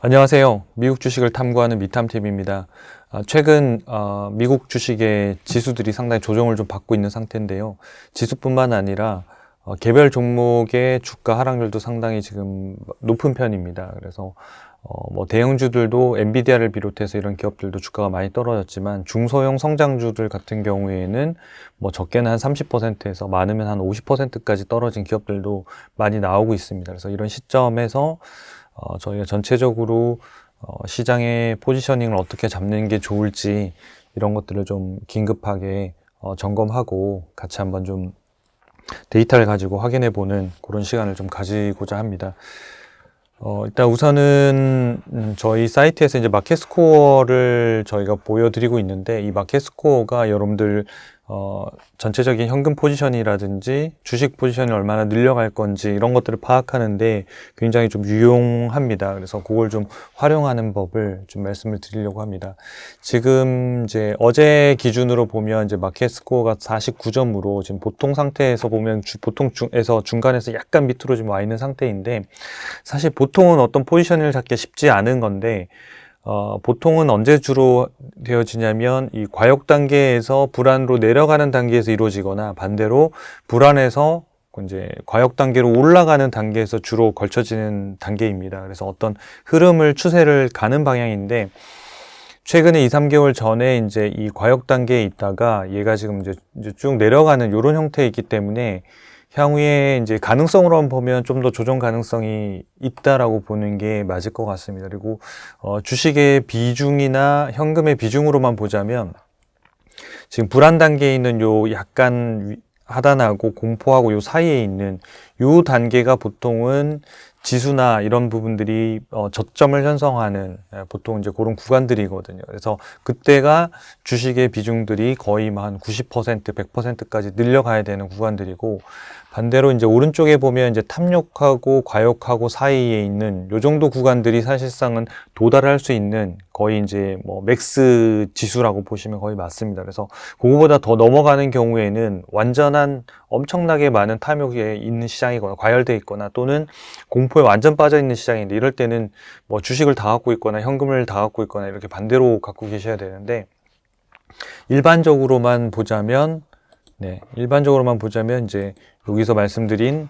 안녕하세요. 미국 주식을 탐구하는 미탐TV입니다. 최근 미국 주식의 지수들이 상당히 조정을 좀 받고 있는 상태인데요. 지수뿐만 아니라 개별 종목의 주가 하락률도 상당히 지금 높은 편입니다. 그래서 뭐 대형주들도 엔비디아를 비롯해서 이런 기업들도 주가가 많이 떨어졌지만 중소형 성장주들 같은 경우에는 뭐 적게는 한 30%에서 많으면 한 50%까지 떨어진 기업들도 많이 나오고 있습니다. 그래서 이런 시점에서 저희가 전체적으로 시장의 포지셔닝을 어떻게 잡는 게 좋을지 이런 것들을 좀 긴급하게 점검하고 같이 한번 좀 데이터를 가지고 확인해 보는 그런 시간을 좀 가지고자 합니다. 일단 우선은 저희 사이트에서 이제 마켓 스코어를 저희가 보여드리고 있는데, 이 마켓 스코어가 여러분들 전체적인 현금 포지션이라든지 주식 포지션이 얼마나 늘려갈 건지 이런 것들을 파악하는데 굉장히 좀 유용합니다. 그래서 그걸 좀 활용하는 법을 좀 말씀을 드리려고 합니다. 지금 이제 어제 기준으로 보면 이제 마켓 스코어가 49점으로 지금 보통 상태에서 보면 보통 중에서 중간에서 약간 밑으로 지금 와 있는 상태인데, 사실 보통은 어떤 포지션을 잡기 쉽지 않은 건데, 보통은 언제 주로 되어지냐면 이 과역 단계에서 불안으로 내려가는 단계에서 이루어지거나 반대로 불안에서 이제 과역 단계로 올라가는 단계에서 주로 걸쳐지는 단계입니다. 그래서 어떤 흐름을 추세를 가는 방향인데, 최근에 2, 3개월 전에 이제 이 과역 단계에 있다가 얘가 지금 이제 쭉 내려가는 이런 형태이기 때문에 향후에 이제 가능성으로만 보면 좀 더 조정 가능성이 있다라고 보는 게 맞을 것 같습니다. 그리고 주식의 비중이나 현금의 비중으로만 보자면 지금 불안 단계에 있는 요 약간 하단하고 공포하고 요 사이에 있는 요 단계가 보통은 지수나 이런 부분들이 저점을 형성하는 보통 이제 그런 구간들이거든요. 그래서 그때가 주식의 비중들이 거의 한 90%, 100%까지 늘려가야 되는 구간들이고, 반대로 이제 오른쪽에 보면 이제 탐욕하고 과욕하고 사이에 있는 요 정도 구간들이 사실상은 도달할 수 있는 거의 이제 뭐 맥스 지수라고 보시면 거의 맞습니다. 그래서 그거보다 더 넘어가는 경우에는 완전한 엄청나게 많은 탐욕에 있는 시장이거나 과열돼 있거나 또는 공포에 완전 빠져 있는 시장인데, 이럴 때는 뭐 주식을 다 갖고 있거나 현금을 다 갖고 있거나 이렇게 반대로 갖고 계셔야 되는데, 일반적으로만 보자면 이제 여기서 말씀드린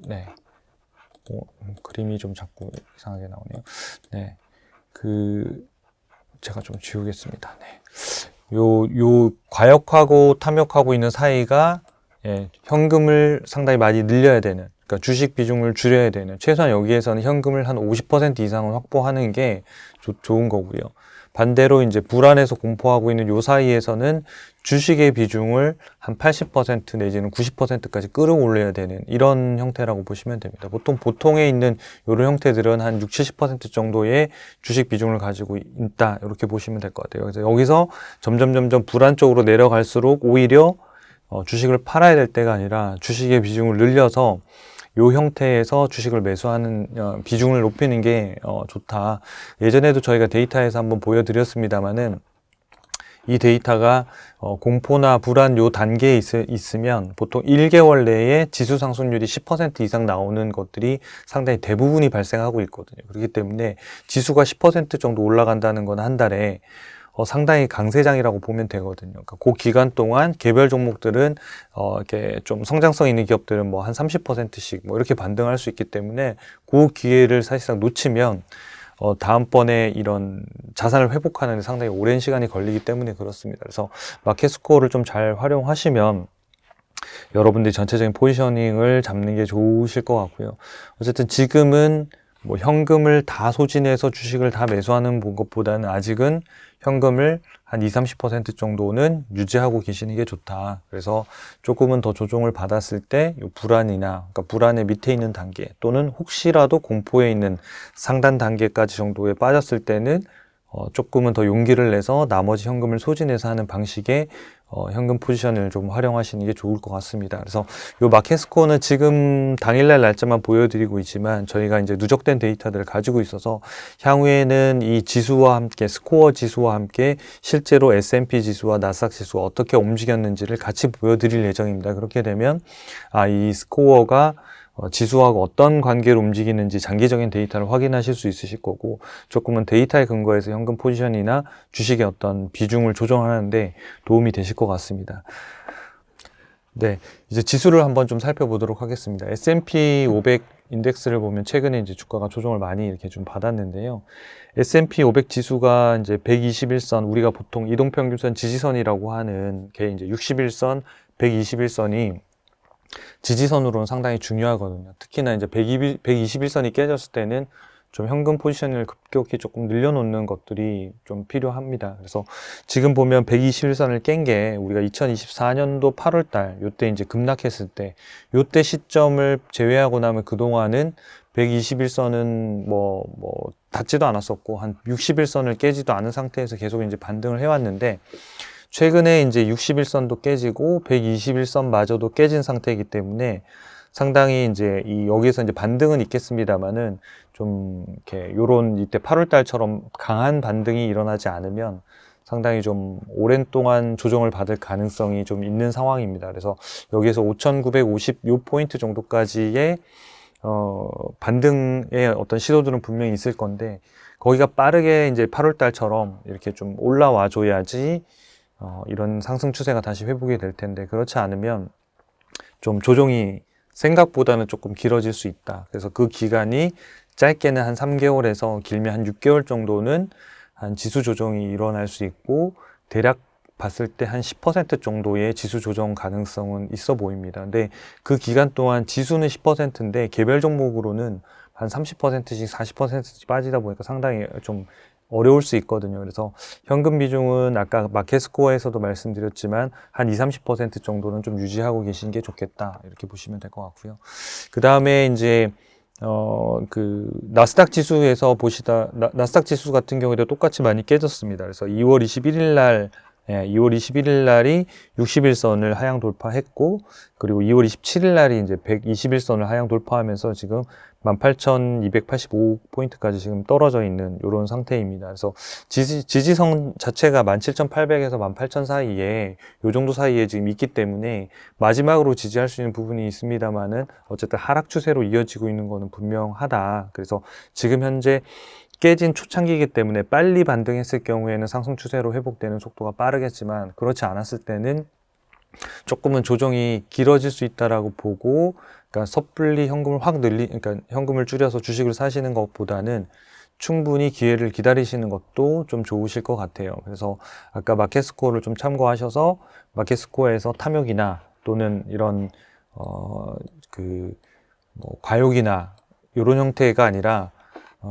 네. 그림이 좀 자꾸 이상하게 나오네요. 네. 제가 좀 지우겠습니다. 네. 요 과역하고 탐욕하고 있는 사이가 현금을 상당히 많이 늘려야 되는, 그러니까 주식 비중을 줄여야 되는, 최소한 여기에서는 현금을 한 50% 이상은 확보하는 게 좋은 거고요. 반대로 이제 불안해서 공포하고 있는 요 사이에서는 주식의 비중을 한 80% 내지는 90%까지 끌어올려야 되는 이런 형태라고 보시면 됩니다. 보통에 있는 이런 형태들은 한 60, 70% 정도의 주식 비중을 가지고 있다, 이렇게 보시면 될 것 같아요. 그래서 여기서 점점 불안 쪽으로 내려갈수록 오히려 주식을 팔아야 될 때가 아니라 주식의 비중을 늘려서 요 형태에서 주식을 매수하는 비중을 높이는 게 좋다. 예전에도 저희가 데이터에서 한번 보여드렸습니다만은, 이 데이터가 공포나 불안 요 단계에 있으면 보통 1개월 내에 지수 상승률이 10% 이상 나오는 것들이 상당히 대부분이 발생하고 있거든요. 그렇기 때문에 지수가 10% 정도 올라간다는 건 한 달에 상당히 강세장이라고 보면 되거든요. 그러니까 그 기간 동안 개별 종목들은 이렇게 좀 성장성 있는 기업들은 뭐 한 30%씩 뭐 이렇게 반등할 수 있기 때문에 그 기회를 사실상 놓치면 다음번에 이런 자산을 회복하는 데 상당히 오랜 시간이 걸리기 때문에 그렇습니다. 그래서 마켓 스코어를 좀 잘 활용하시면 여러분들이 전체적인 포지셔닝을 잡는 게 좋으실 것 같고요. 어쨌든 지금은 뭐 현금을 다 소진해서 주식을 다 매수하는 것보다는 아직은 현금을 한 20, 30% 정도는 유지하고 계시는 게 좋다. 그래서 조금은 더 조정을 받았을 때 불안이나, 그러니까 불안의 밑에 있는 단계 또는 혹시라도 공포에 있는 상단 단계까지 정도에 빠졌을 때는 조금은 더 용기를 내서 나머지 현금을 소진해서 하는 방식의 현금 포지션을 좀 활용하시는 게 좋을 것 같습니다. 그래서 요 마켓 스코어는 지금 당일날 날짜만 보여드리고 있지만 저희가 이제 누적된 데이터들을 가지고 있어서 향후에는 이 지수와 함께, 스코어 지수와 함께 실제로 S&P 지수와 나스닥 지수가 어떻게 움직였는지를 같이 보여드릴 예정입니다. 그렇게 되면 이 스코어가 지수하고 어떤 관계로 움직이는지 장기적인 데이터를 확인하실 수 있으실 거고, 조금은 데이터에 근거해서 현금 포지션이나 주식의 어떤 비중을 조정하는데 도움이 되실 것 같습니다. 네, 이제 지수를 한번 좀 살펴보도록 하겠습니다. S&P 500 인덱스를 보면 최근에 이제 주가가 조정을 많이 이렇게 좀 받았는데요. S&P 500 지수가 이제 121선, 우리가 보통 이동평균선 지지선이라고 하는 게 이제 61선, 121선이 지지선으로는 상당히 중요하거든요. 특히나 이제 121선이 깨졌을 때는 좀 현금 포지션을 급격히 조금 늘려놓는 것들이 좀 필요합니다. 그래서 지금 보면 121선을 깬 게 우리가 2024년도 8월달 요때 이제 급락했을 때 요때 시점을 제외하고 나면 그동안은 121선은 뭐 닿지도 않았었고 한 60일선을 깨지도 않은 상태에서 계속 이제 반등을 해왔는데, 최근에 이제 60일선도 깨지고 121선마저도 깨진 상태이기 때문에 상당히 이제 여기에서 이제 반등은 있겠습니다만은 좀 이렇게 요런 이때 8월 달처럼 강한 반등이 일어나지 않으면 상당히 좀 오랜 동안 조정을 받을 가능성이 좀 있는 상황입니다. 그래서 여기에서 5,950 요 포인트 정도까지의 반등의 어떤 시도들은 분명히 있을 건데, 거기가 빠르게 이제 8월 달처럼 이렇게 좀 올라와 줘야지 이런 상승 추세가 다시 회복이 될 텐데, 그렇지 않으면 좀 조정이 생각보다는 조금 길어질 수 있다. 그래서 그 기간이 짧게는 한 3개월에서 길면 한 6개월 정도는 한 지수 조정이 일어날 수 있고, 대략 봤을 때 한 10% 정도의 지수 조정 가능성은 있어 보입니다. 근데 그 기간 동안 지수는 10%인데 개별 종목으로는 한 30%씩 40%씩 빠지다 보니까 상당히 좀 어려울 수 있거든요. 그래서 현금 비중은 아까 마켓스코어에서도 말씀드렸지만 한 20-30% 정도는 좀 유지하고 계시는 게 좋겠다, 이렇게 보시면 될 것 같고요. 그 다음에 이제 나스닥 지수에서 나스닥 지수 같은 경우에도 똑같이 많이 깨졌습니다. 그래서 2월 21일 날이 60일선을 하향 돌파했고, 그리고 2월 27일 날이 이제 121선을 하향 돌파하면서 지금 18,285포인트까지 지금 떨어져 있는 이런 상태입니다. 그래서 지지선 자체가 17,800에서 18,000 사이에 요 정도 사이에 지금 있기 때문에 마지막으로 지지할 수 있는 부분이 있습니다만은 어쨌든 하락 추세로 이어지고 있는 거는 분명하다. 그래서 지금 현재 깨진 초창기이기 때문에 빨리 반등했을 경우에는 상승 추세로 회복되는 속도가 빠르겠지만, 그렇지 않았을 때는 조금은 조정이 길어질 수 있다라고 보고, 그러니까 섣불리 현금을 그러니까 현금을 줄여서 주식을 사시는 것보다는 충분히 기회를 기다리시는 것도 좀 좋으실 것 같아요. 그래서 아까 마켓스코어를 좀 참고하셔서 마켓스코어에서 탐욕이나 또는 이런 과욕이나 이런 형태가 아니라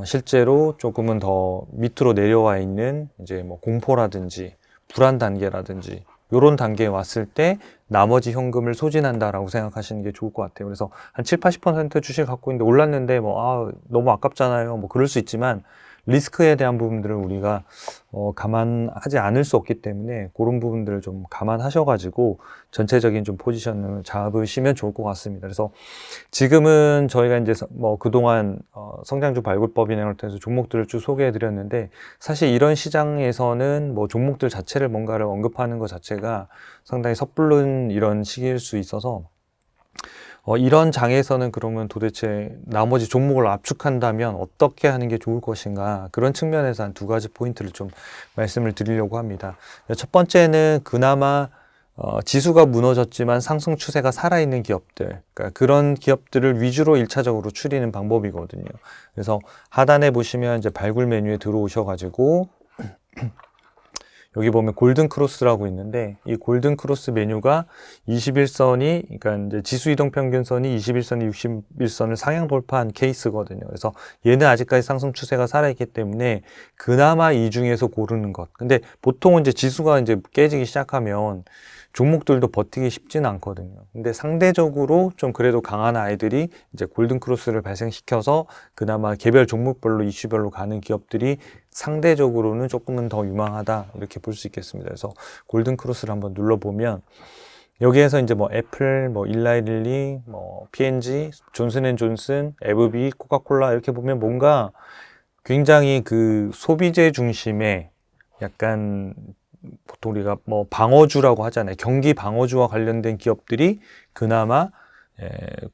실제로 조금은 더 밑으로 내려와 있는 이제 뭐 공포라든지 불안 단계라든지 이런 단계에 왔을 때 나머지 현금을 소진한다라고 생각하시는 게 좋을 것 같아요. 그래서 한 7-80% 주식 갖고 있는데 올랐는데 너무 아깝잖아요. 뭐 그럴 수 있지만 리스크에 대한 부분들을 우리가 감안하지 않을 수 없기 때문에 그런 부분들을 좀 감안하셔가지고 전체적인 좀 포지션을 잡으시면 좋을 것 같습니다. 그래서 지금은 저희가 이제 그동안 성장주 발굴법이나 이런 통해서 종목들을 쭉 소개해 드렸는데, 사실 이런 시장에서는 종목들 자체를 뭔가를 언급하는 것 자체가 상당히 섣부른 이런 시기일 수 있어서 이런 장에서는 그러면 도대체 나머지 종목을 압축한다면 어떻게 하는 게 좋을 것인가, 그런 측면에서 한 2가지 포인트를 좀 말씀을 드리려고 합니다. 첫 번째는 그나마 지수가 무너졌지만 상승 추세가 살아있는 기업들, 그러니까 그런 기업들을 위주로 1차적으로 추리는 방법이거든요. 그래서 하단에 보시면 이제 발굴 메뉴에 들어오셔가지고 여기 보면 골든 크로스라고 있는데, 이 골든 크로스 메뉴가 21선이, 그러니까 이제 지수 이동 평균선이 21선이 61선을 상향 돌파한 케이스거든요. 그래서 얘는 아직까지 상승 추세가 살아있기 때문에 그나마 이 중에서 고르는 것. 근데 보통은 이제 지수가 이제 깨지기 시작하면 종목들도 버티기 쉽지는 않거든요. 근데 상대적으로 좀 그래도 강한 아이들이 이제 골든 크로스를 발생시켜서 그나마 개별 종목별로 이슈별로 가는 기업들이 상대적으로는 조금은 더 유망하다, 이렇게 볼 수 있겠습니다. 그래서 골든 크로스를 한번 눌러보면 여기에서 이제 애플, 일라이릴리, P&G, 존슨앤존슨, 에브비, 코카콜라 이렇게 보면 뭔가 굉장히 그 소비재 중심의 약간 보통 우리가 방어주라고 하잖아요. 경기 방어주와 관련된 기업들이 그나마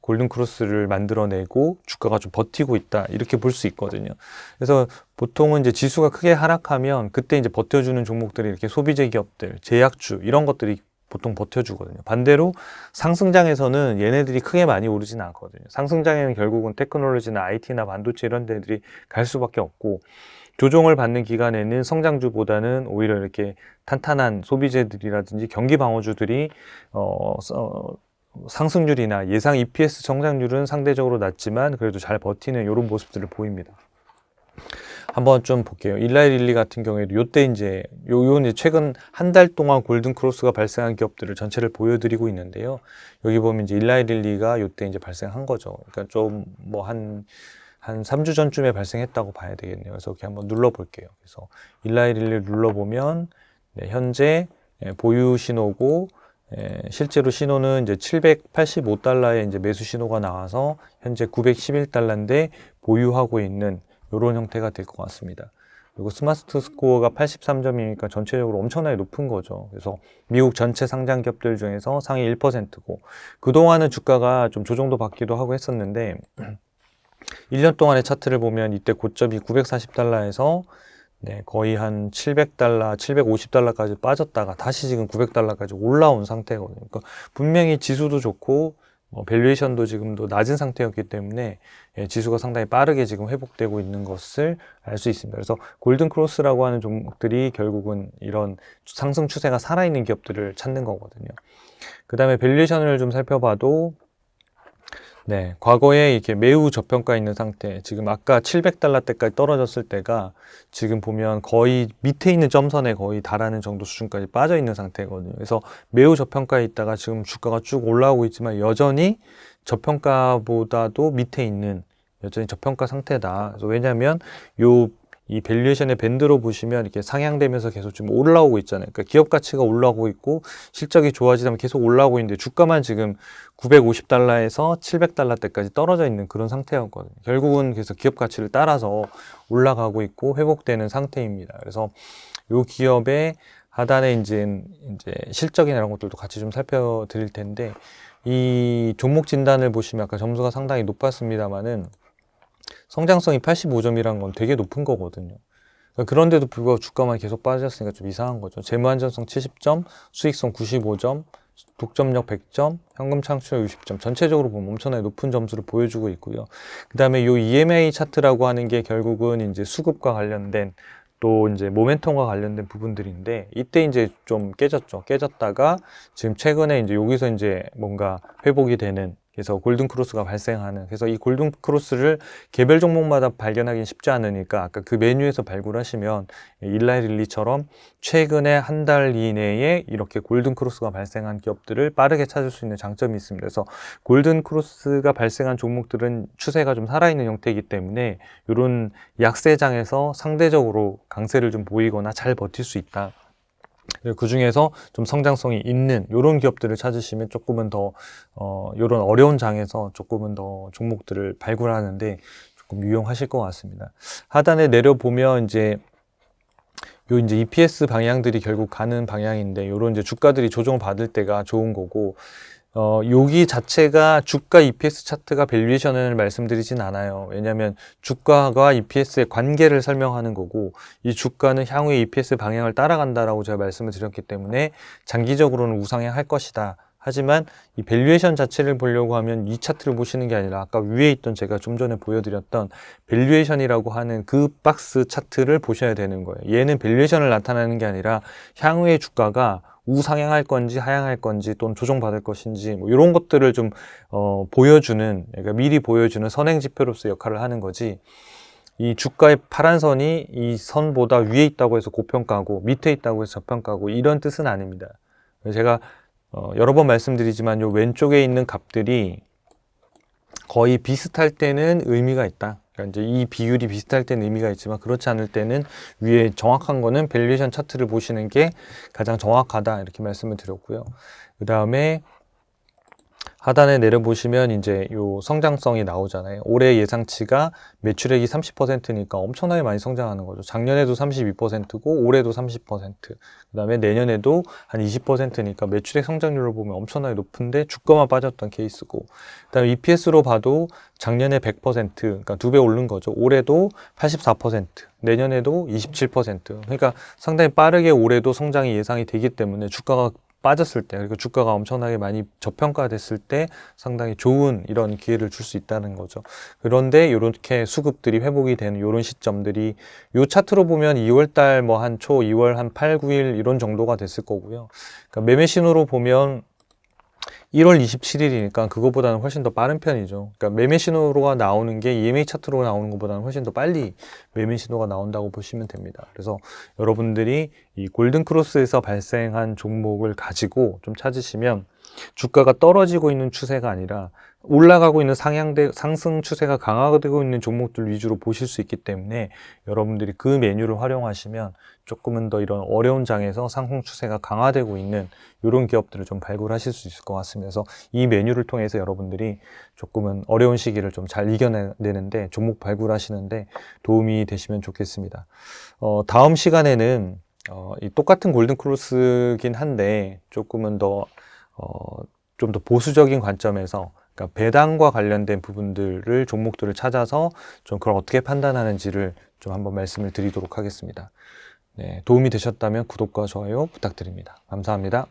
골든 크로스를 만들어내고 주가가 좀 버티고 있다 이렇게 볼 수 있거든요. 그래서 보통은 이제 지수가 크게 하락하면 그때 이제 버텨주는 종목들이 이렇게 소비재 기업들, 제약주 이런 것들이 보통 버텨주거든요. 반대로 상승장에서는 얘네들이 크게 많이 오르지는 않거든요. 상승장에는 결국은 테크놀로지나 IT나 반도체 이런 데들이 갈 수밖에 없고, 조정을 받는 기간에는 성장주보다는 오히려 이렇게 탄탄한 소비재들이라든지 경기 방어주들이 상승률이나 예상 EPS 성장률은 상대적으로 낮지만 그래도 잘 버티는 이런 모습들을 보입니다. 한번 좀 볼게요. 일라이릴리 같은 경우에도 요때 이제 최근 한 달 동안 골든 크로스가 발생한 기업들을 전체를 보여드리고 있는데요. 여기 보면 이제 일라이릴리가 요때 이제 발생한 거죠. 그러니까 좀 뭐 한 3주 전쯤에 발생했다고 봐야 되겠네요. 그래서 이렇게 한번 눌러볼게요. 그래서 일라이릴리 눌러보면 현재 보유 신호고, 실제로 신호는 이제 785달러의 이제 매수 신호가 나와서 현재 911달러인데 보유하고 있는 이런 형태가 될 것 같습니다. 그리고 스마트 스코어가 83점이니까 전체적으로 엄청나게 높은 거죠. 그래서 미국 전체 상장 기업들 중에서 상위 1%고, 그동안은 주가가 좀 조정도 받기도 하고 했었는데 1년 동안의 차트를 보면 이때 고점이 940달러에서 거의 한 700달러, 750달러까지 빠졌다가 다시 지금 900달러까지 올라온 상태거든요. 그러니까 분명히 지수도 좋고 밸류에이션도 지금도 낮은 상태였기 때문에 지수가 상당히 빠르게 지금 회복되고 있는 것을 알 수 있습니다. 그래서 골든 크로스라고 하는 종목들이 결국은 이런 상승 추세가 살아있는 기업들을 찾는 거거든요. 그 다음에 밸류에이션을 좀 살펴봐도 과거에 이렇게 매우 저평가 있는 상태, 지금 아까 700달러 때까지 떨어졌을 때가 지금 보면 거의 밑에 있는 점선에 거의 달하는 정도 수준까지 빠져 있는 상태거든요. 그래서 매우 저평가에 있다가 지금 주가가 쭉 올라오고 있지만 여전히 저평가보다도 밑에 있는 여전히 저평가 상태다. 그래서 왜냐하면 이 밸류에이션의 밴드로 보시면 이렇게 상향되면서 계속 좀 올라오고 있잖아요. 그러니까 기업 가치가 올라오고 있고 실적이 좋아지면 계속 올라오고 있는데 주가만 지금 950달러에서 700달러대까지 떨어져 있는 그런 상태였거든요. 결국은 그래서 기업 가치를 따라서 올라가고 있고 회복되는 상태입니다. 그래서 이 기업의 하단에 이제 실적이나 이런 것들도 같이 좀 살펴드릴 텐데, 이 종목 진단을 보시면 아까 점수가 상당히 높았습니다만은 성장성이 85점이라는 건 되게 높은 거거든요. 그런데도 불구하고 주가만 계속 빠졌으니까 좀 이상한 거죠. 재무 안전성 70점, 수익성 95점, 독점력 100점, 현금 창출력 60점. 전체적으로 보면 엄청나게 높은 점수를 보여주고 있고요. 그 다음에 이 EMA 차트라고 하는 게 결국은 이제 수급과 관련된 또 이제 모멘텀과 관련된 부분들인데, 이때 이제 좀 깨졌죠. 깨졌다가 지금 최근에 이제 여기서 이제 뭔가 회복이 되는, 그래서 골든 크로스가 발생하는, 그래서 이 골든 크로스를 개별 종목마다 발견하기는 쉽지 않으니까 아까 그 메뉴에서 발굴하시면 일라이릴리처럼 최근에 한 달 이내에 이렇게 골든 크로스가 발생한 기업들을 빠르게 찾을 수 있는 장점이 있습니다. 그래서 골든 크로스가 발생한 종목들은 추세가 좀 살아있는 형태이기 때문에 이런 약세장에서 상대적으로 강세를 좀 보이거나 잘 버틸 수 있다. 그 중에서 좀 성장성이 있는 이런 기업들을 찾으시면 조금은 더 이런 어려운 장에서 조금은 더 종목들을 발굴하는데 조금 유용하실 것 같습니다. 하단에 내려보면 이제 EPS 방향들이 결국 가는 방향인데, 요런 이제 주가들이 조정을 받을 때가 좋은 거고, 여기 자체가 주가 EPS 차트가 밸류에이션을 말씀드리진 않아요. 왜냐하면 주가와 EPS의 관계를 설명하는 거고, 이 주가는 향후의 EPS 방향을 따라간다라고 제가 말씀을 드렸기 때문에 장기적으로는 우상향할 것이다. 하지만 이 밸류에이션 자체를 보려고 하면 이 차트를 보시는 게 아니라 아까 위에 있던 제가 좀 전에 보여드렸던 밸류에이션이라고 하는 그 박스 차트를 보셔야 되는 거예요. 얘는 밸류에이션을 나타내는 게 아니라 향후의 주가가 우상향할 건지 하향할 건지 또는 조정받을 것인지 뭐 이런 것들을 좀 보여주는, 그러니까 미리 보여주는 선행 지표로서 역할을 하는 거지, 이 주가의 파란 선이 이 선보다 위에 있다고 해서 고평가고 밑에 있다고 해서 저평가고 이런 뜻은 아닙니다. 제가 여러 번 말씀드리지만 요 왼쪽에 있는 값들이 거의 비슷할 때는 의미가 있다. 그러니까 이제 이 비율이 비슷할 때는 의미가 있지만 그렇지 않을 때는 위에 정확한 거는 밸류에이션 차트를 보시는 게 가장 정확하다, 이렇게 말씀을 드렸고요. 그 다음에 하단에 내려보시면 이제 요 성장성이 나오잖아요. 올해 예상치가 매출액이 30%니까 엄청나게 많이 성장하는 거죠. 작년에도 32%고 올해도 30%. 그다음에 내년에도 한 20%니까 매출액 성장률을 보면 엄청나게 높은데 주가만 빠졌던 케이스고. 그다음에 EPS로 봐도 작년에 100%, 그러니까 2배 오른 거죠. 올해도 84%, 내년에도 27%. 그러니까 상당히 빠르게 올해도 성장이 예상이 되기 때문에 주가가 빠졌을 때, 그리고 주가가 엄청나게 많이 저평가됐을 때 상당히 좋은 이런 기회를 줄 수 있다는 거죠. 그런데 이렇게 수급들이 회복이 되는 이런 시점들이 요 차트로 보면 2월 달 뭐 한 초, 2월 한 8, 9일 이런 정도가 됐을 거고요. 그러니까 매매 신호로 보면 1월 27일이니까 그거보다는 훨씬 더 빠른 편이죠. 그러니까 매매 신호가 나오는 게 EMA 차트로 나오는 것보다는 훨씬 더 빨리 매매 신호가 나온다고 보시면 됩니다. 그래서 여러분들이 이 골든 크로스에서 발생한 종목을 가지고 좀 찾으시면 주가가 떨어지고 있는 추세가 아니라 올라가고 있는 상승 추세가 강화되고 있는 종목들 위주로 보실 수 있기 때문에 여러분들이 그 메뉴를 활용하시면 조금은 더 이런 어려운 장에서 상승 추세가 강화되고 있는 이런 기업들을 좀 발굴하실 수 있을 것 같습니다. 그래서 이 메뉴를 통해서 여러분들이 조금은 어려운 시기를 좀 잘 이겨내는데 종목 발굴하시는데 도움이 되시면 좋겠습니다. 다음 시간에는 이 똑같은 골든 크로스긴 한데 조금은 더 좀 더 보수적인 관점에서 그러니까 배당과 관련된 부분들을 종목들을 찾아서 좀 그걸 어떻게 판단하는지를 좀 한번 말씀을 드리도록 하겠습니다. 네, 도움이 되셨다면 구독과 좋아요 부탁드립니다. 감사합니다.